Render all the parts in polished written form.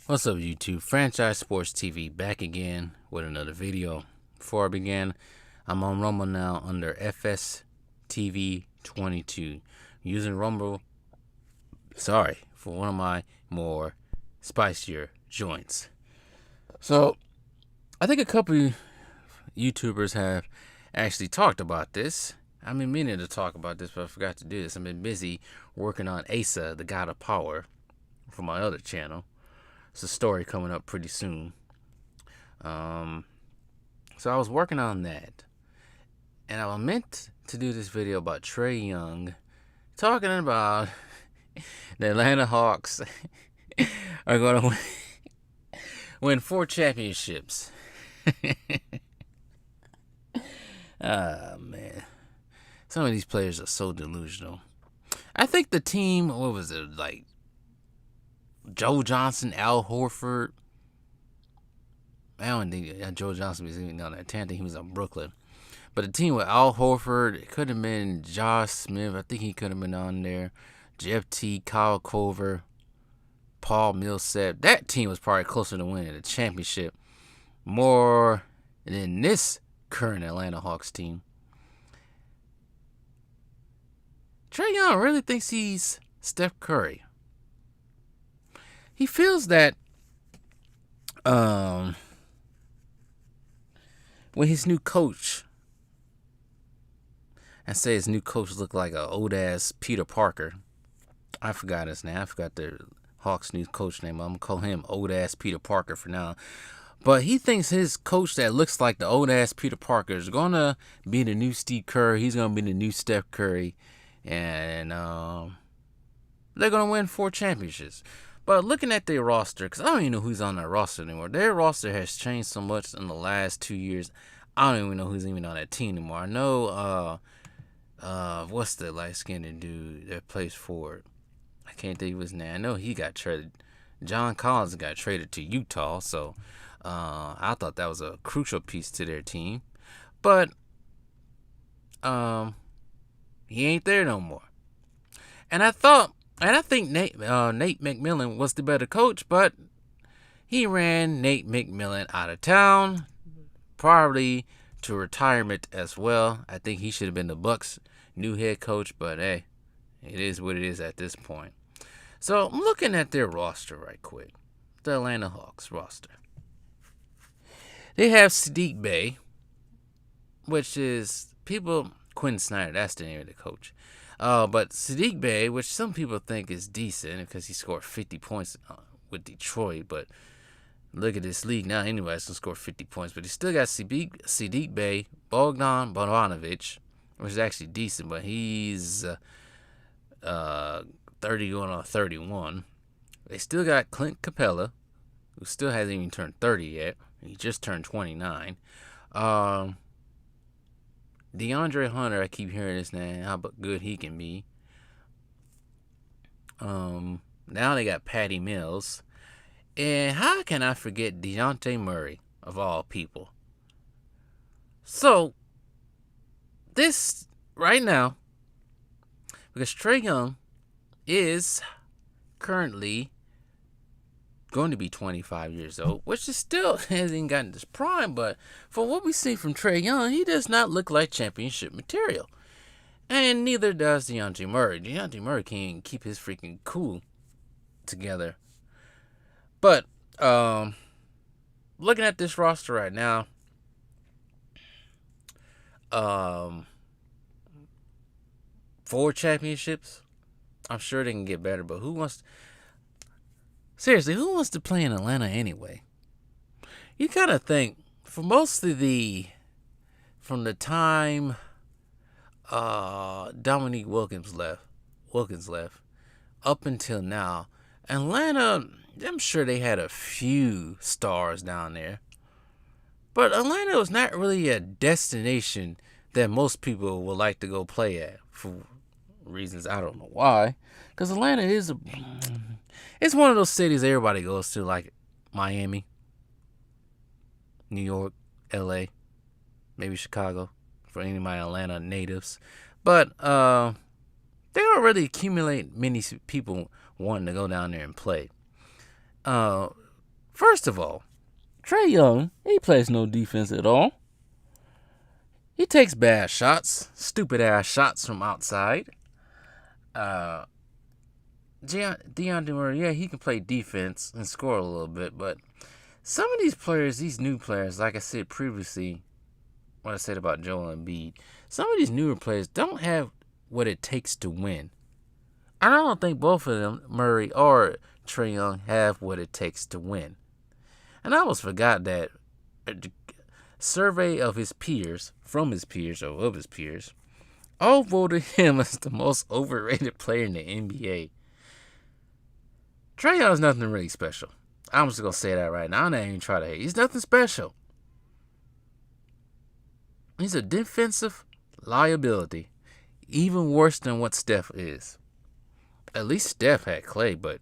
What's up, YouTube? Franchise Sports TV back again with another video. Before I begin, I'm on Rumble now under FSTV22, using Rumble, for one of my more spicier joints. So, I think a couple YouTubers have actually talked about this. I've been meaning to talk about this, but I forgot to do this. I've been busy working on Asa, the God of Power, for my other channel. It's a story coming up pretty soon. So I was working on that, and I meant to do this video about Trae Young, talking about the Atlanta Hawks are going to win 4 championships. Man, some of these players are so delusional. I think the team, what was it, like Joe Johnson, Al Horford. I don't think Joe Johnson was even on that team. I think he was on Brooklyn. But the team with Al Horford, it could have been Josh Smith. I think he could have been on there. Jeff T, Kyle Korver, Paul Millsap. That team was probably closer to winning the championship more than this current Atlanta Hawks team. Trae Young really thinks he's Steph Curry. He feels that when his new coach, I say his new coach looked like an old ass Peter Parker. I forgot his name. I forgot the Hawks' new coach name. I'm gonna call him old ass Peter Parker for now. But he thinks his coach that looks like the old ass Peter Parker is gonna be the new Steve Curry. He's gonna be the new Steph Curry, and they're gonna win 4 championships. But looking at their roster, because I don't even know who's on that roster anymore. Their roster has changed so much in the last 2 years. I don't even know who's even on that team anymore. I know, what's the light-skinned dude that plays forward? I can't think of his name. I know he got traded. John Collins got traded to Utah, so I thought that was a crucial piece to their team. But he ain't there no more. And I think Nate McMillan was the better coach, but he ran Nate McMillan out of town, probably to retirement as well. I think he should have been the Bucks' new head coach, but hey, it is what it is at this point. So I'm looking at their roster right quick, the Atlanta Hawks roster. They have Sadiq Bey, which is Quinn Snyder, that's the name of the coach. But Sadiq Bey, which some people think is decent because he scored 50 points with Detroit, but look at this league now. Anybody's going to score 50 points, but he still got Sadiq Bey, Bogdan Bogdanovic, which is actually decent, but he's 30 going on 31. They still got Clint Capella, who still hasn't even turned 30 yet. He just turned 29. DeAndre Hunter, I keep hearing his name, how good he can be. Now they got Patty Mills. And how can I forget Dejounte Murray, of all people? So, this, right now, because Trae Young is currently going to be 25 years old, which is still hasn't gotten his prime, but for what we see from Trae Young, he does not look like championship material. And neither does DeJounte Murray. DeJounte Murray can't keep his freaking cool together. But looking at this roster right now, 4 championships. I'm sure they can get better, but who wants to play in Atlanta anyway? You gotta think, for most of from the time Dominique Wilkins left, up until now, Atlanta, I'm sure they had a few stars down there. But Atlanta was not really a destination that most people would like to go play at, for reasons I don't know why. Because Atlanta it's one of those cities everybody goes to, like Miami, New York, LA, maybe Chicago, for any of my Atlanta natives. But they don't really accumulate many people wanting to go down there and play. First of all, Trae Young, he plays no defense at all. He takes bad shots, stupid ass shots from outside. DeAndre Murray, yeah, he can play defense and score a little bit, but some of these players, these new players, like I said previously, what I said about Joel Embiid, some of these newer players don't have what it takes to win. And I don't think both of them, Murray or Trae Young, have what it takes to win. And I almost forgot that a survey of his peers, from his peers, or of his peers, all voted him as the most overrated player in the NBA. Trae Young's nothing really special. I'm just going to say that right now. I'm not even trying to hate. He's nothing special. He's a defensive liability, even worse than what Steph is. At least Steph had Clay, but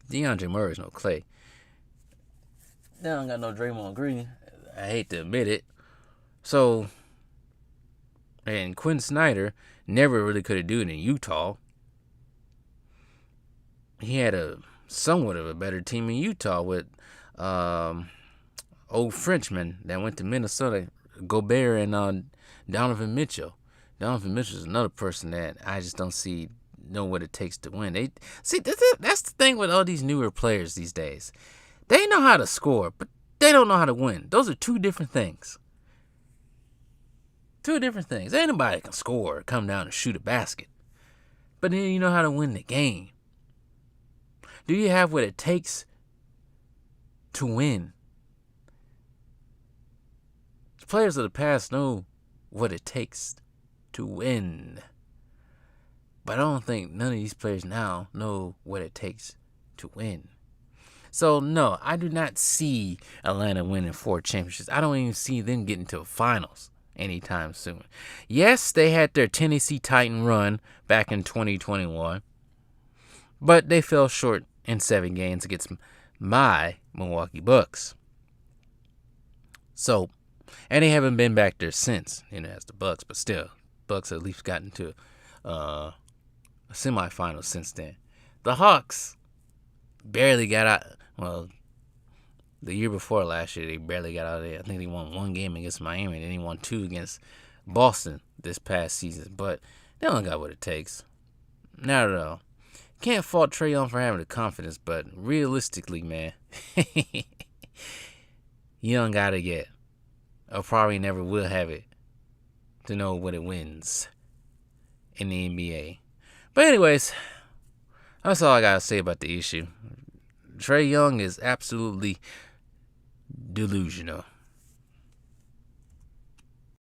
DeAndre Murray's no Clay. They don't got no Draymond Green. I hate to admit it. So, and Quinn Snyder never really could have done it in Utah. He had a somewhat of a better team in Utah with old Frenchman that went to Minnesota, Gobert and Donovan Mitchell. Donovan Mitchell is another person that I just don't know what it takes to win. That's the thing with all these newer players these days. They know how to score, but they don't know how to win. Those are two different things. Two different things. Anybody can score or come down and shoot a basket. But then you know how to win the game. Do you have what it takes to win? The players of the past know what it takes to win. But I don't think none of these players now know what it takes to win. So, no, I do not see Atlanta winning 4 championships. I don't even see them getting to the finals anytime soon. Yes, they had their Tennessee Titan run back in 2021, but they fell short in 7 games against my Milwaukee Bucks. So, and they haven't been back there since, as the Bucks, but still, Bucks at least gotten to a semifinal since then. The Hawks barely got out. Well, the year before last year, they barely got out of there. I think they won 1 game against Miami, and then they won 2 against Boston this past season. But they don't got what it takes. Not at all. Can't fault Trae Young for having the confidence, but realistically, man, you don't got it yet. Or probably never will have it to know what it wins in the NBA. But anyways, that's all I got to say about the issue. Trae Young is absolutely delusional.